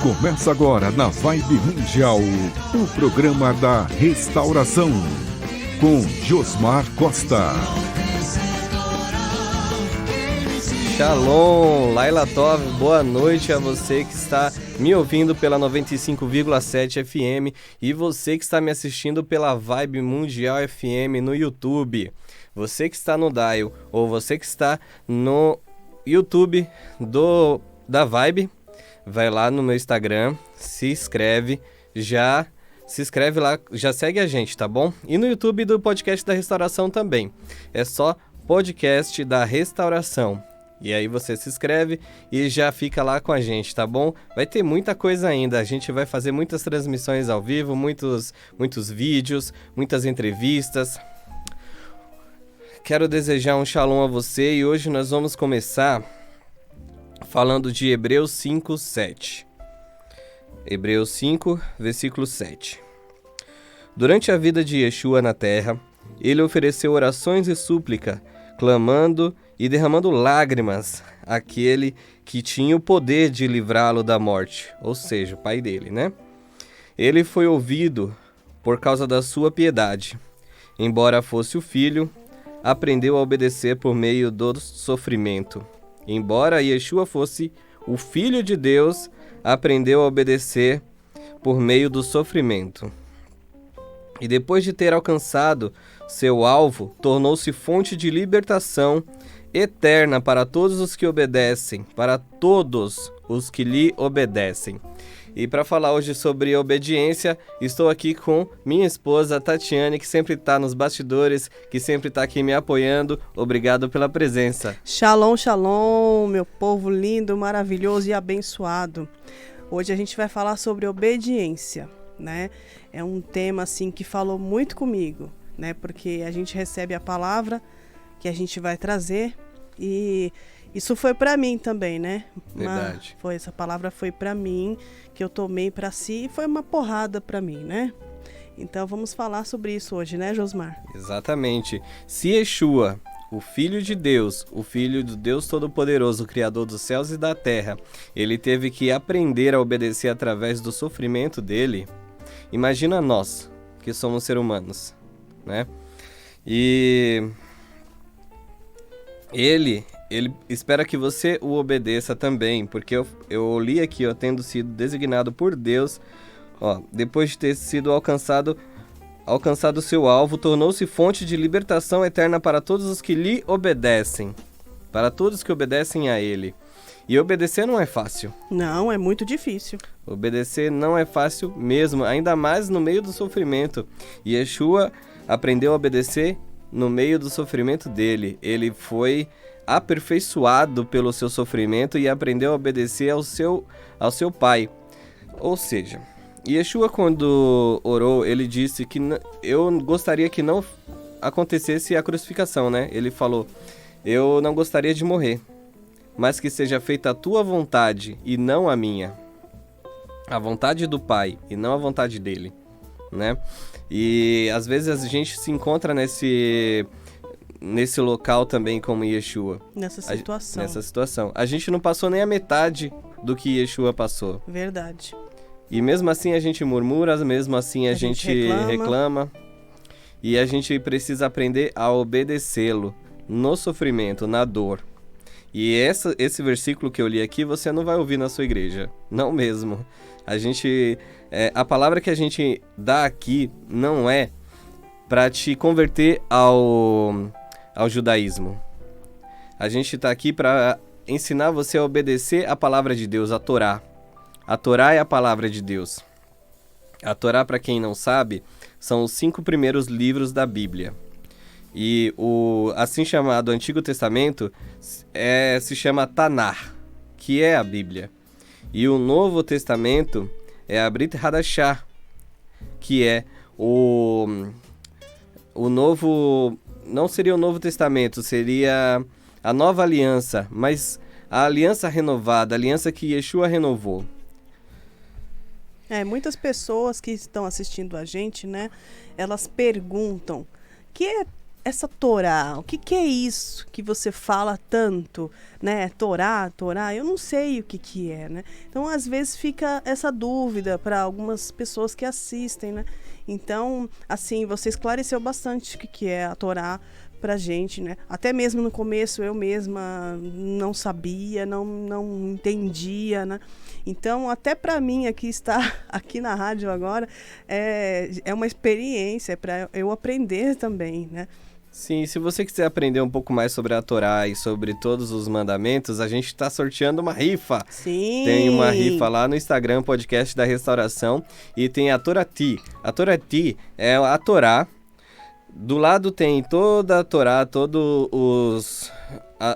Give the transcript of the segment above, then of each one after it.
Começa agora na Vibe Mundial, o programa da restauração, com Josmar Costa. Shalom, Laila Tov, boa noite a você que está me ouvindo pela 95,7 FM e você que está me assistindo pela Vibe Mundial FM no YouTube. Você que está no Dial ou você que está no YouTube da Vibe, vai lá no meu Instagram, se inscreve lá, já segue a gente, tá bom? E no YouTube do Podcast da Restauração também, é só Podcast da Restauração. E aí você se inscreve e já fica lá com a gente, tá bom? Vai ter muita coisa ainda, a gente vai fazer muitas transmissões ao vivo, muitos vídeos, muitas entrevistas. Quero desejar um shalom a você e hoje nós vamos começar falando de Hebreus 5, 7. Hebreus 5, versículo 7. Durante a vida de Yeshua na terra, ele ofereceu orações e súplica, clamando e derramando lágrimas àquele que tinha o poder de livrá-lo da morte, ou seja, o pai dele, né? Ele foi ouvido por causa da sua piedade. Embora fosse o filho, aprendeu a obedecer por meio do sofrimento. Embora Yeshua fosse o Filho de Deus, aprendeu a obedecer por meio do sofrimento. E depois de ter alcançado seu alvo, tornou-se fonte de libertação eterna para todos os que obedecem, para todos os que lhe obedecem. E para falar hoje sobre obediência, estou aqui com minha esposa Tatiane, que sempre está nos bastidores, que sempre está aqui me apoiando. Obrigado pela presença. Shalom, shalom, meu povo lindo, maravilhoso e abençoado. Hoje a gente vai falar sobre obediência, né? É um tema assim que falou muito comigo, né? Porque a gente recebe a palavra que a gente vai trazer e isso foi para mim também, né? Verdade. Essa palavra foi para mim, que eu tomei para si e foi uma porrada para mim, né? Então vamos falar sobre isso hoje, né, Josmar? Exatamente. Se Yeshua, o Filho de Deus, o Filho do Deus Todo-Poderoso, o Criador dos céus e da terra, ele teve que aprender a obedecer através do sofrimento dele, imagina nós, que somos seres humanos, né? E ele espera que você o obedeça também, porque eu li aqui, tendo sido designado por Deus, depois de ter sido alcançado seu alvo, tornou-se fonte de libertação eterna para todos os que lhe obedecem, para todos que obedecem a ele. E obedecer não é fácil. Não, é muito difícil. Obedecer não é fácil mesmo, ainda mais no meio do sofrimento. E Yeshua aprendeu a obedecer no meio do sofrimento dele. Ele foi aperfeiçoado pelo seu sofrimento e aprendeu a obedecer ao seu pai. Ou seja, Yeshua, quando orou, ele disse que eu gostaria que não acontecesse a crucificação, né? Ele falou, eu não gostaria de morrer, mas que seja feita a tua vontade e não a minha. A vontade do Pai e não a vontade dele, né? E às vezes a gente se encontra nesse local também como Yeshua. Nessa situação. A gente não passou nem a metade do que Yeshua passou. Verdade. E mesmo assim a gente murmura, mesmo assim a gente reclama. E a gente precisa aprender a obedecê-lo no sofrimento, na dor. E esse versículo que eu li aqui, você não vai ouvir na sua igreja. Não mesmo. A palavra que a gente dá aqui não é para te converter ao judaísmo. A gente está aqui para ensinar você a obedecer a palavra de Deus, a Torá. A Torá é a palavra de Deus. A Torá, para quem não sabe, são os 5 primeiros livros da Bíblia. E o assim chamado Antigo Testamento se chama Tanar, que é a Bíblia. E o Novo Testamento é a Brit Hadashah, que é o novo... Não seria o Novo Testamento, seria a Nova Aliança, mas a aliança renovada, a aliança que Yeshua renovou. Muitas pessoas que estão assistindo a gente, né, elas perguntam, que é essa Torá, o que é isso que você fala tanto, né? Torá, eu não sei o que é, né? Então, às vezes fica essa dúvida para algumas pessoas que assistem, né? Então, assim, você esclareceu bastante o que é a Torá pra gente, né? Até mesmo no começo eu mesma não sabia, não entendia, né? Então, até para mim estar aqui na rádio agora é uma experiência para eu aprender também, né? Sim, se você quiser aprender um pouco mais sobre a Torá e sobre todos os mandamentos, a gente está sorteando uma rifa. Sim! Tem uma rifa lá no Instagram, podcast da Restauração, e tem a Torati. A Torati é a Torá. Do lado tem toda a Torá, todos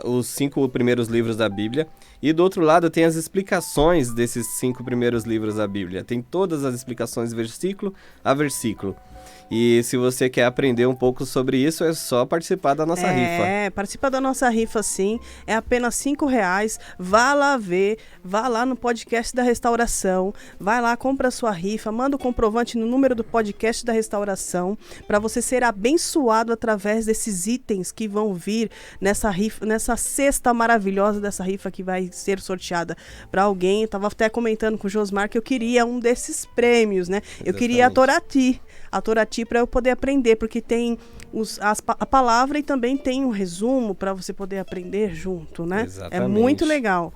os 5 primeiros livros da Bíblia. E do outro lado tem as explicações desses 5 primeiros livros da Bíblia. Tem todas as explicações versículo a versículo. E se você quer aprender um pouco sobre isso, é só participar da nossa rifa. Participa da nossa rifa, sim. É apenas R$5. Vá lá ver, vá lá no podcast da Restauração, vai lá, compra a sua rifa, manda o comprovante no número do podcast da Restauração, para você ser abençoado através desses itens que vão vir nessa rifa, nessa cesta maravilhosa dessa rifa que vai ser sorteada para alguém. Eu tava até comentando com o Josmar que eu queria um desses prêmios, né? Exatamente. Eu queria a Torati para eu poder aprender, porque tem a palavra e também tem um resumo para você poder aprender junto, né? Exatamente. É muito legal.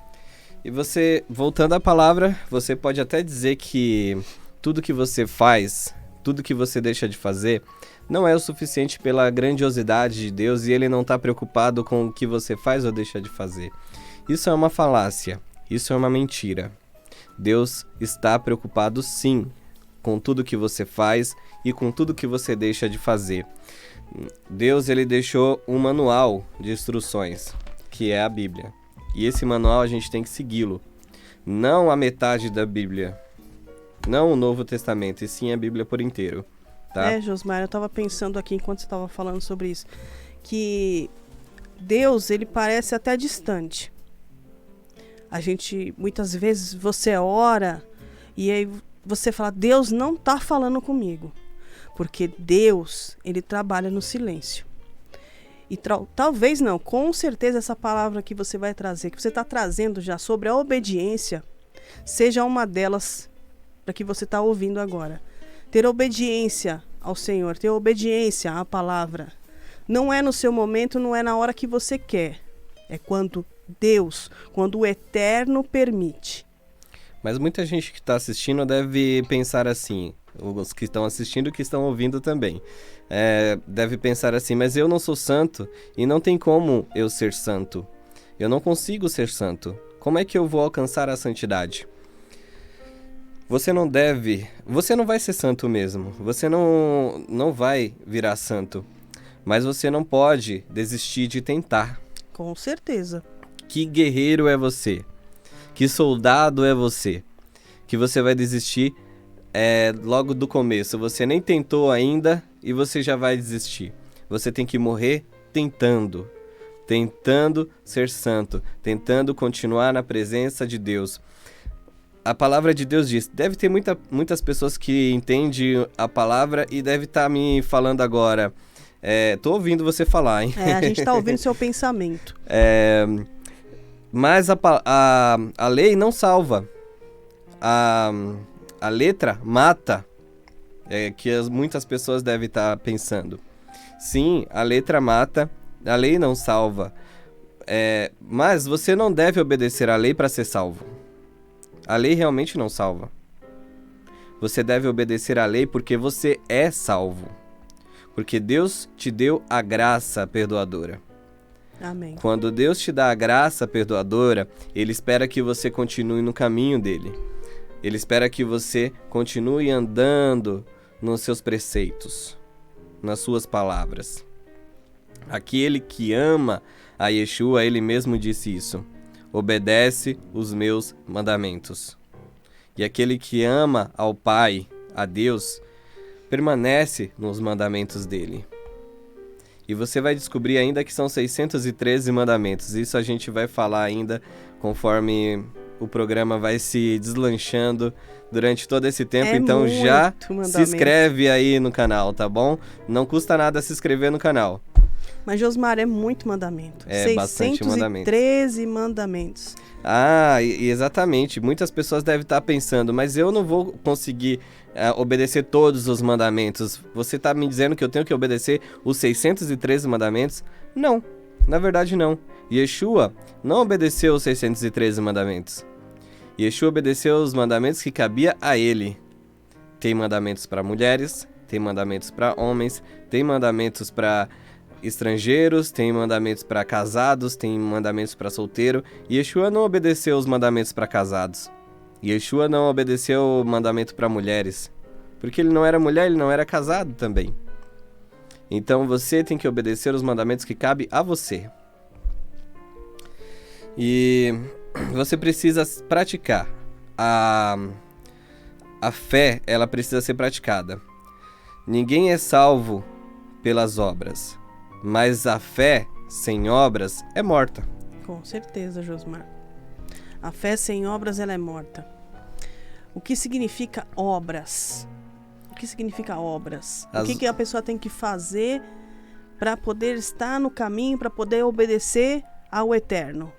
E você, voltando à palavra, você pode até dizer que tudo que você faz, tudo que você deixa de fazer, não é o suficiente pela grandiosidade de Deus e Ele não está preocupado com o que você faz ou deixa de fazer. Isso é uma falácia, isso é uma mentira. Deus está preocupado sim com tudo que você faz e com tudo que você deixa de fazer. Deus, ele deixou um manual de instruções, que é a Bíblia. E esse manual a gente tem que segui-lo. Não a metade da Bíblia, não o Novo Testamento, e sim a Bíblia por inteiro. Tá? Josmar, eu estava pensando aqui enquanto você estava falando sobre isso, que Deus, ele parece até distante. A gente, muitas vezes, você ora e aí você fala, Deus não está falando comigo. Porque Deus, ele trabalha no silêncio. E talvez não, com certeza essa palavra que você vai trazer, que você está trazendo já sobre a obediência, seja uma delas para que você está ouvindo agora. Ter obediência ao Senhor, ter obediência à palavra. Não é no seu momento, não é na hora que você quer. É quando Deus, quando o Eterno permite. Mas muita gente que está assistindo deve pensar assim, os que estão assistindo e que estão ouvindo também. Deve pensar assim, mas eu não sou santo e não tem como eu ser santo. Eu não consigo ser santo. Como é que eu vou alcançar a santidade? Você não vai ser santo mesmo. Você não vai virar santo. Mas você não pode desistir de tentar. Com certeza. Que guerreiro é você? Que soldado é você? Que você vai desistir logo do começo. Você nem tentou ainda e você já vai desistir. Você tem que morrer tentando ser santo, tentando continuar na presença de Deus. A palavra de Deus diz, deve ter muitas pessoas que entendem a palavra e deve estar me falando agora. Tô ouvindo você falar, hein? A gente tá ouvindo seu pensamento. Mas a lei não salva. A letra mata. Que muitas pessoas devem estar pensando. Sim, a letra mata, a lei não salva. Mas você não deve obedecer à lei para ser salvo. A lei realmente não salva. Você deve obedecer à lei porque você é salvo. Porque Deus te deu a graça perdoadora. Amém. Quando Deus te dá a graça perdoadora, Ele espera que você continue no caminho dele. Ele espera que você continue andando nos seus preceitos, nas suas palavras. Aquele que ama a Yeshua, Ele mesmo disse isso. Obedece os meus mandamentos. E aquele que ama ao Pai, a Deus, permanece nos mandamentos dele. E você vai descobrir ainda que são 613 mandamentos. Isso a gente vai falar ainda conforme o programa vai se deslanchando durante todo esse tempo. Então já se inscreve aí no canal, tá bom? Não custa nada se inscrever no canal. Mas, Josmar, é muito mandamento. É bastante mandamento. 613 mandamentos. Exatamente. Muitas pessoas devem estar pensando, mas eu não vou conseguir obedecer todos os mandamentos. Você está me dizendo que eu tenho que obedecer os 613 mandamentos? Não, na verdade não. Yeshua não obedeceu os 613 mandamentos. Yeshua obedeceu os mandamentos que cabia a ele. Tem mandamentos para mulheres, tem mandamentos para homens, tem mandamentos para estrangeiros, tem mandamentos para casados, tem mandamentos para solteiro. Yeshua não obedeceu os mandamentos para casados. Yeshua não obedeceu o mandamento para mulheres, porque ele não era mulher, ele não era casado também. Então você tem que obedecer os mandamentos que cabem a você. E você precisa praticar. A fé, ela precisa ser praticada. Ninguém é salvo pelas obras, mas a fé sem obras é morta. Com certeza, Josmar. A fé sem obras, ela é morta. O que significa obras? O que significa obras? O que a pessoa tem que fazer para poder estar no caminho, para poder obedecer ao Eterno?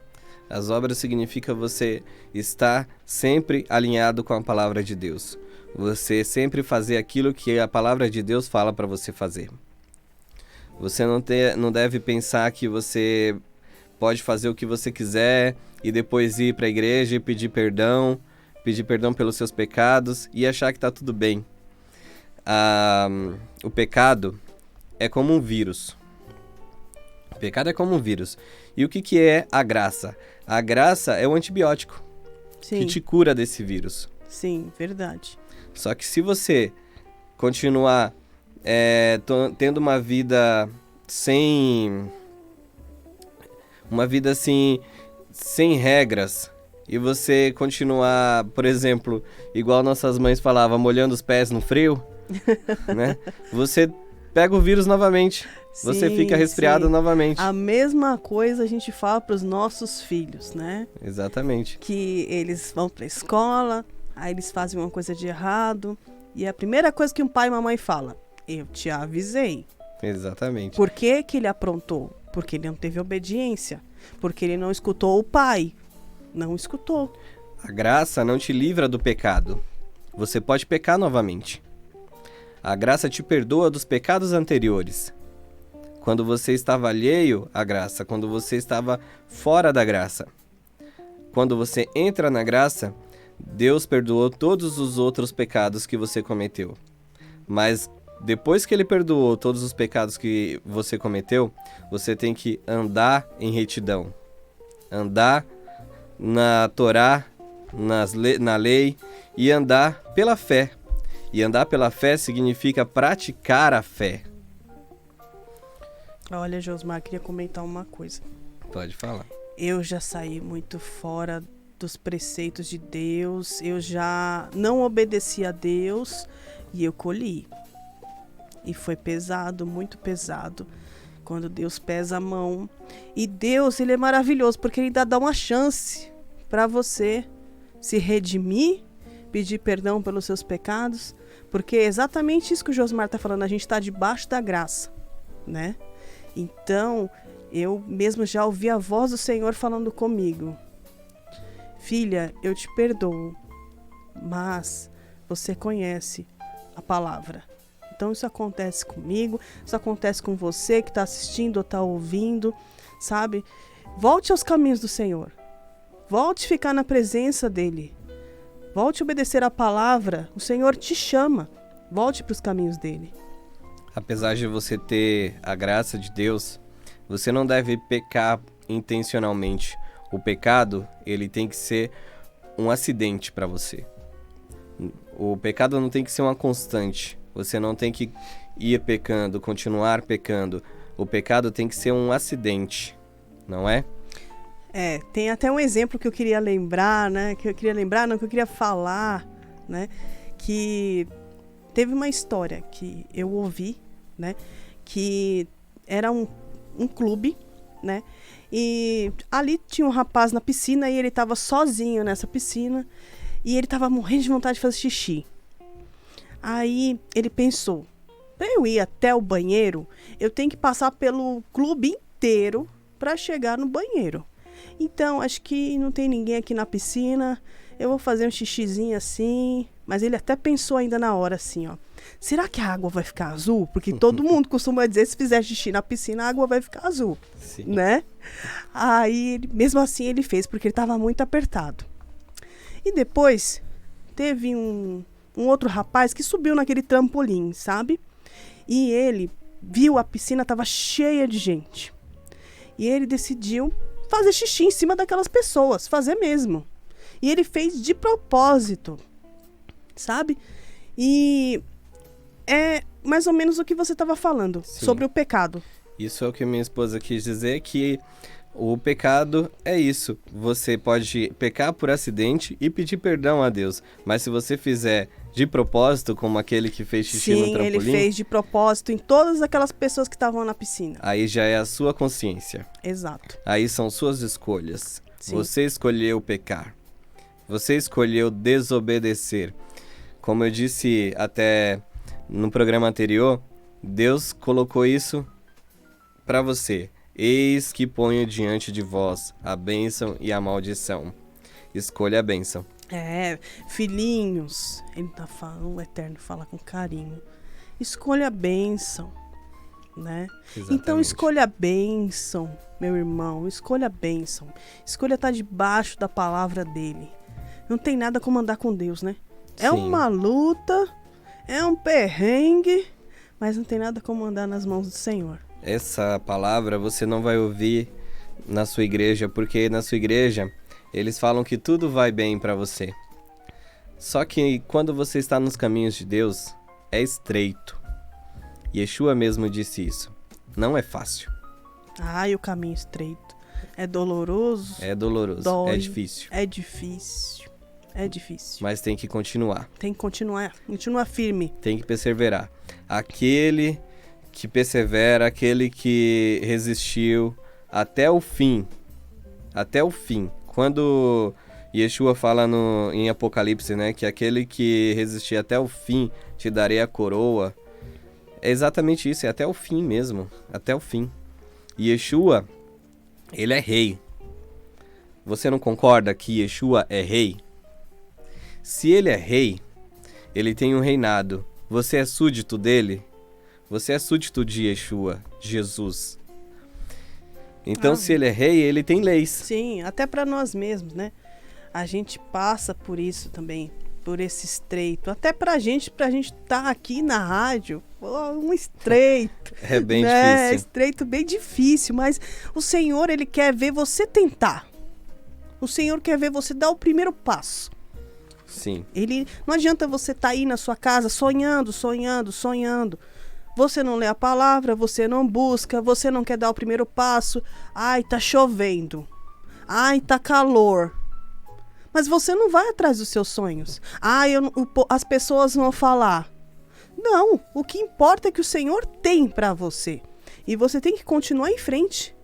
As obras significa você estar sempre alinhado com a palavra de Deus. Você sempre fazer aquilo que a palavra de Deus fala para você fazer. Você não deve pensar que você pode fazer o que você quiser e depois ir para a igreja e pedir perdão pelos seus pecados e achar que está tudo bem. O pecado é como um vírus. O pecado é como um vírus. E o que é a graça? A graça é o antibiótico. Sim. Que te cura desse vírus. Sim, verdade. Só que se você continuar tendo uma vida sem regras, e você continuar, por exemplo, igual nossas mães falavam, molhando os pés no frio, né? Você pega o vírus novamente. Você fica resfriado novamente. A mesma coisa a gente fala para os nossos filhos, né? Exatamente. Que eles vão para a escola, aí eles fazem uma coisa de errado, e a primeira coisa que um pai e uma mãe falam: eu te avisei. Exatamente. Por que ele aprontou? Porque ele não teve obediência. Porque ele não escutou o pai. Não escutou. A graça não te livra do pecado. Você pode pecar novamente. A graça te perdoa dos pecados anteriores. Quando você estava alheio à graça, quando você estava fora da graça. Quando você entra na graça, Deus perdoou todos os outros pecados que você cometeu. Mas depois que Ele perdoou todos os pecados que você cometeu, você tem que andar em retidão. Andar na Torá, na lei, e andar pela fé. E andar pela fé significa praticar a fé. Olha, Josmar, queria comentar uma coisa. Pode falar. Eu já saí muito fora dos preceitos de Deus, eu já não obedeci a Deus e eu colhi. E foi pesado, muito pesado, quando Deus pesa a mão. E Deus, Ele é maravilhoso, porque Ele dá uma chance para você se redimir, pedir perdão pelos seus pecados, porque é exatamente isso que o Josmar está falando, a gente está debaixo da graça, né? Então, eu mesmo já ouvi a voz do Senhor falando comigo: filha, eu te perdoo, mas você conhece a palavra. Então isso acontece comigo, isso acontece com você que está assistindo ou está ouvindo, sabe? Volte aos caminhos do Senhor. Volte a ficar na presença dEle. Volte a obedecer a palavra. O Senhor te chama. Volte para os caminhos dEle. Apesar de você ter a graça de Deus, você não deve pecar intencionalmente. O pecado, ele tem que ser um acidente para você. O pecado não tem que ser uma constante. Você não tem que ir pecando, continuar pecando. O pecado tem que ser um acidente, não é? Tem até um exemplo que eu queria lembrar, né? Que eu queria falar, né? Que teve uma história que eu ouvi, né? Que era um clube, né? E ali tinha um rapaz na piscina e ele estava sozinho nessa piscina e ele estava morrendo de vontade de fazer xixi. Aí ele pensou: Para eu ir até o banheiro, eu tenho que passar pelo clube inteiro para chegar no banheiro. Então, acho que não tem ninguém aqui na piscina. Eu vou fazer um xixizinho assim. Mas ele até pensou ainda na hora assim, ó. Será que a água vai ficar azul? Porque todo mundo costuma dizer, se fizer xixi na piscina, a água vai ficar azul. Sim. Né? Aí, mesmo assim, ele fez, porque ele estava muito apertado. E depois, teve um outro rapaz que subiu naquele trampolim, sabe? E ele viu a piscina estava cheia de gente. E ele decidiu fazer xixi em cima daquelas pessoas, fazer mesmo. E ele fez de propósito, sabe? E é mais ou menos o que você estava falando, Sim. sobre o pecado. Isso é o que minha esposa quis dizer, que o pecado é isso. Você pode pecar por acidente e pedir perdão a Deus. Mas se você fizer de propósito, como aquele que fez xixi no trampolim... Sim, ele fez de propósito em todas aquelas pessoas que estavam na piscina. Aí já é a sua consciência. Exato. Aí são suas escolhas. Sim. Você escolheu pecar. Você escolheu desobedecer. Como eu disse até no programa anterior, Deus colocou isso para você. Eis que ponho diante de vós a bênção e a maldição. Escolha a bênção. Filhinhos, ele tá falando, o Eterno fala com carinho. Escolha a bênção, né? Exatamente. Então escolha a bênção, meu irmão, escolha a bênção. Escolha estar debaixo da palavra dele. Não tem nada como andar com Deus, né? É Sim. uma luta, é um perrengue, mas não tem nada como andar nas mãos do Senhor. Essa palavra você não vai ouvir na sua igreja, porque na sua igreja eles falam que tudo vai bem para você. Só que quando você está nos caminhos de Deus, é estreito. Yeshua mesmo disse isso. Não é fácil. Ai, o caminho estreito. É doloroso. É doloroso, dói, é difícil. É difícil. É difícil. Mas tem que continuar. Tem que continuar firme. Tem que perseverar. Aquele que persevera, aquele que resistiu até o fim. Até o fim. Quando Yeshua fala em Apocalipse, né, que aquele que resistir até o fim, te darei a coroa. É exatamente isso, é até o fim mesmo. Até o fim. Yeshua, ele é rei. Você não concorda que Yeshua é rei? Se ele é rei, ele tem um reinado. Você é súdito dele? Você é súdito de Yeshua, Jesus. Então, se ele é rei, ele tem leis. Sim, até para nós mesmos, né? A gente passa por isso também, por esse estreito. Até pra gente estar aqui na rádio, um estreito. É bem né? difícil. Estreito bem difícil, mas o Senhor, ele quer ver você tentar. O Senhor quer ver você dar o primeiro passo. Sim. Não adianta você estar aí na sua casa sonhando. Você não lê a palavra, você não busca, você não quer dar o primeiro passo. Ai, tá chovendo. Ai, tá calor. Mas você não vai atrás dos seus sonhos. Ai, as pessoas vão falar. Não, o que importa é que o Senhor tem pra você. E você tem que continuar em frente.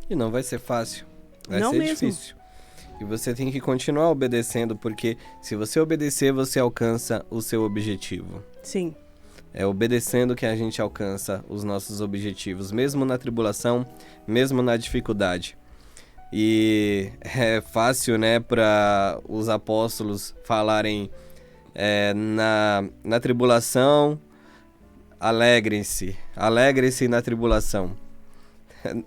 E não vai ser fácil. Vai Não ser mesmo. difícil. E você tem que continuar obedecendo, porque se você obedecer, você alcança o seu objetivo. Sim. É obedecendo que a gente alcança os nossos objetivos, mesmo na tribulação, mesmo na dificuldade. E é fácil, né, para os apóstolos falarem na tribulação, alegrem-se na tribulação.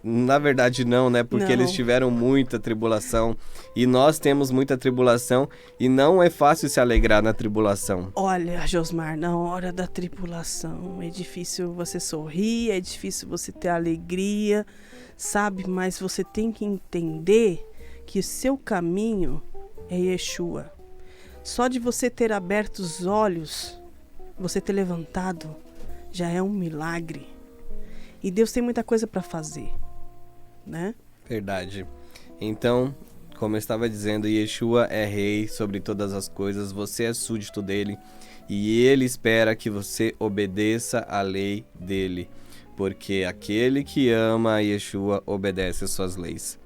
Na verdade não, né, porque Não. eles tiveram muita tribulação e nós temos muita tribulação e não é fácil se alegrar na tribulação. Olha, Josmar, na hora da tribulação é difícil você sorrir, é difícil você ter alegria, sabe? Mas você tem que entender que o seu caminho é Yeshua. Só de você ter aberto os olhos, você ter levantado, já é um milagre. E Deus tem muita coisa para fazer, né? Verdade. Então, como eu estava dizendo, Yeshua é rei sobre todas as coisas, você é súdito dele e ele espera que você obedeça a lei dele, porque aquele que ama Yeshua obedece às suas leis.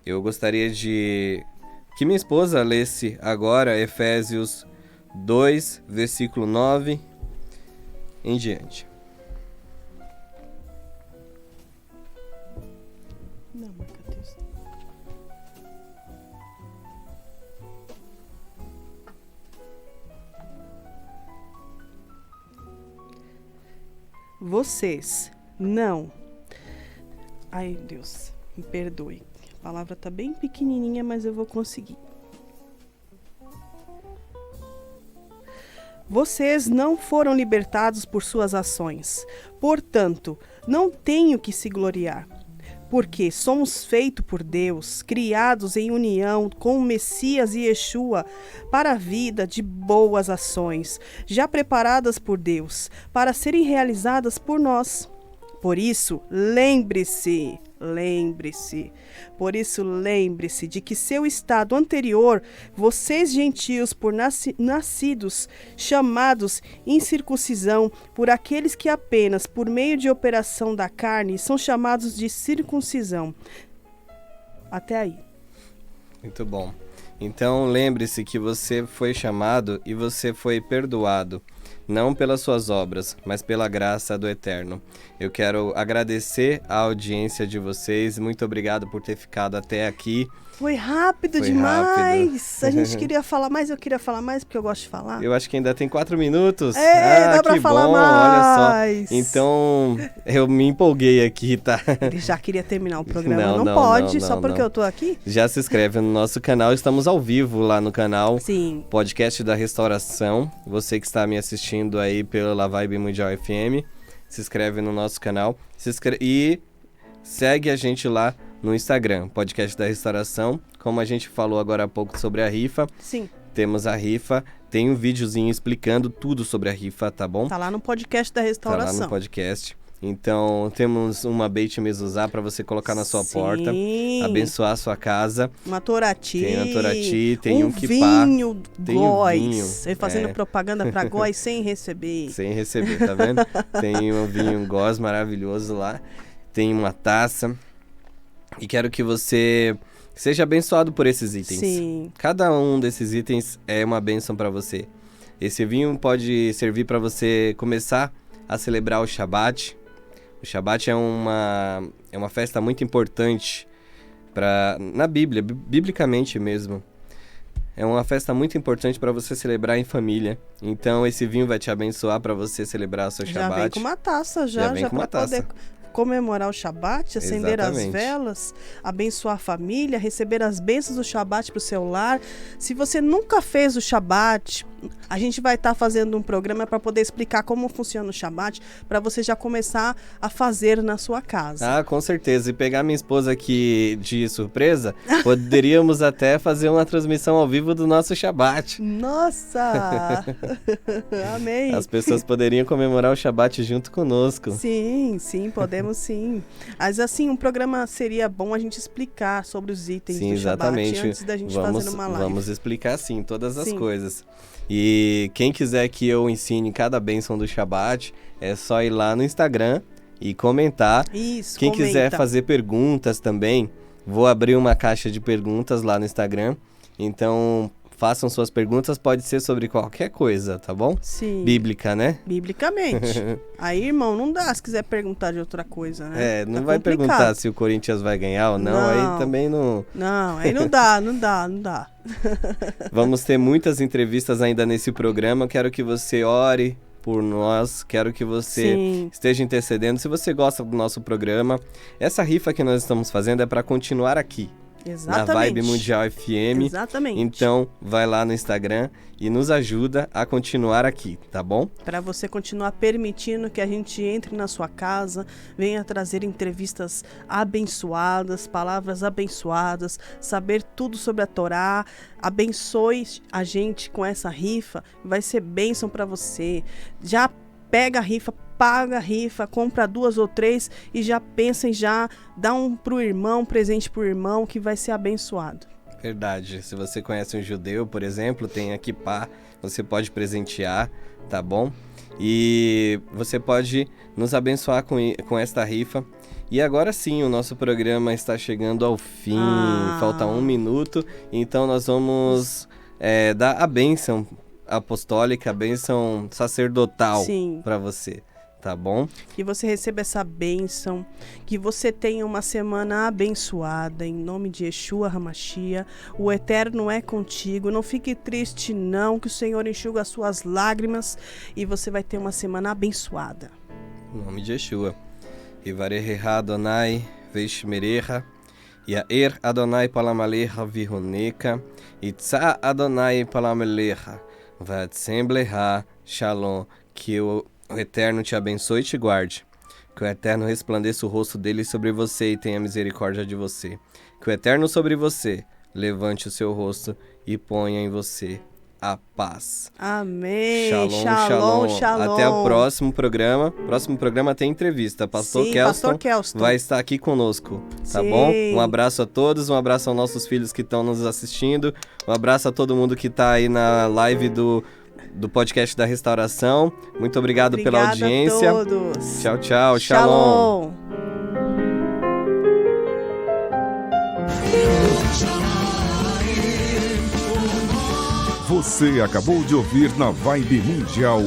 Eu gostaria de que minha esposa lesse agora Efésios 2, versículo 9 em diante. Não, marca texto. Vocês não. Ai, Deus, me perdoe. A palavra tá bem pequenininha, mas eu vou conseguir. Vocês não foram libertados por suas ações. Portanto, não tenho que se gloriar. Porque somos feitos por Deus, criados em união com o Messias e Yeshua, para a vida de boas ações, já preparadas por Deus, para serem realizadas por nós. Por isso, lembre-se de que seu estado anterior, vocês gentios por nascidos, chamados incircuncisão, por aqueles que apenas por meio de operação da carne são chamados de circuncisão. Até aí. Muito bom. Então lembre-se que você foi chamado e você foi perdoado, não pelas suas obras, mas pela graça do Eterno. Eu quero agradecer a audiência de vocês. Muito obrigado por ter ficado até aqui. Foi rápido demais. A gente queria falar mais, eu queria falar mais porque eu gosto de falar. Eu acho que ainda tem 4 minutos. Dá pra falar bom, mais. Olha só. Então, eu me empolguei aqui, tá? Ele já queria terminar o programa. Não pode, só porque eu tô aqui. Já se inscreve no nosso canal. Estamos ao vivo lá no canal. Sim. Podcast da Restauração. Você que está me assistindo aí pela Vibe Mundial FM, se inscreve no nosso canal. E segue a gente lá no Instagram, Podcast da Restauração. Como a gente falou agora há pouco sobre a rifa. Sim. Temos a rifa. Tem um videozinho explicando tudo sobre a rifa, tá bom? Tá lá no Podcast da Restauração. Tá lá no podcast. Então, temos uma Beit Mezuzá para você colocar na sua porta, abençoar a sua casa. Uma torati. Tem uma torati, tem um kippah. Vinho góis. Vinho. Ele fazendo propaganda para góis sem receber. Sem receber, tá vendo? Tem um vinho góis maravilhoso lá. Tem uma taça. E quero que você seja abençoado por esses itens. Sim. Cada um desses itens é uma bênção para você. Esse vinho pode servir para você começar a celebrar o Shabat. O Shabat é uma festa muito importante na Bíblia, biblicamente mesmo. É uma festa muito importante para você celebrar em família. Então esse vinho vai te abençoar para você celebrar o seu Shabat. Já vem com uma taça, já vem com uma taça. Poder comemorar o Shabat, acender Exatamente. as velas, abençoar a família, receber as bênçãos do Shabat para o seu lar. Se você nunca fez o Shabat, a gente vai estar fazendo um programa para poder explicar como funciona o Shabat, para você já começar a fazer na sua casa. Ah, com certeza. E pegar minha esposa aqui de surpresa, poderíamos até fazer uma transmissão ao vivo do nosso Shabat. Nossa! Amém! As pessoas poderiam comemorar o Shabat junto conosco. Sim, podemos sim. Mas assim, um programa seria bom a gente explicar sobre os itens do exatamente. Shabat antes da gente fazer uma live. Vamos explicar sim, todas as coisas. E quem quiser que eu ensine cada bênção do Shabat, é só ir lá no Instagram e comentar. Isso, Quem comenta. quiser fazer perguntas também, vou abrir uma caixa de perguntas lá no Instagram. Então, façam suas perguntas, pode ser sobre qualquer coisa, tá bom? Sim. Bíblica, né? Biblicamente. Aí, irmão, não dá se quiser perguntar de outra coisa, né? Não tá vai complicado. perguntar se o Corinthians vai ganhar ou não, aí também não... Não, aí não dá. Vamos ter muitas entrevistas ainda nesse programa, quero que você ore por nós, quero que você esteja intercedendo. Se você gosta do nosso programa, essa rifa que nós estamos fazendo é para continuar aqui. Exatamente. Na Vibe Mundial FM. Exatamente. Então, vai lá no Instagram e nos ajuda a continuar aqui, tá bom? Para você continuar permitindo que a gente entre na sua casa, venha trazer entrevistas abençoadas, palavras abençoadas, saber tudo sobre a Torá. Abençoe a gente com essa rifa, vai ser bênção para você. Já pega a rifa, paga a rifa, compra 2 ou 3 e já pensa em já dar um presente pro irmão que vai ser abençoado. Verdade. Se você conhece um judeu, por exemplo, tem a kippah, você pode presentear, tá bom? E você pode nos abençoar com esta rifa. E agora sim, o nosso programa está chegando ao fim. Falta 1 minuto, então nós vamos dar a bênção apostólica, a bênção sacerdotal para você. tá bom? Que você receba essa bênção, que você tenha uma semana abençoada, em nome de Yeshua HaMashiach. O Eterno é contigo, não fique triste não, que o Senhor enxuga as suas lágrimas e você vai ter uma semana abençoada. Em nome de Yeshua. Ivareha Adonai Veishmerecha, Yair Adonai Palamalecha Vihoneka, Itza Adonai Palamalecha, Vatsembleha Shalom. Que o Eterno te abençoe e te guarde. Que o Eterno resplandeça o rosto dele sobre você e tenha misericórdia de você. Que o Eterno sobre você levante o seu rosto e ponha em você a paz. Amém. Shalom. Shalom. Até o próximo programa. Próximo programa tem entrevista. Pastor Kelston vai estar aqui conosco, tá Sim. bom? Um abraço a todos, um abraço aos nossos filhos que estão nos assistindo, um abraço a todo mundo que está aí na live do podcast da Restauração. Muito obrigado pela audiência. A todos. Tchau. Shalom. Você acabou de ouvir na Vibe Mundial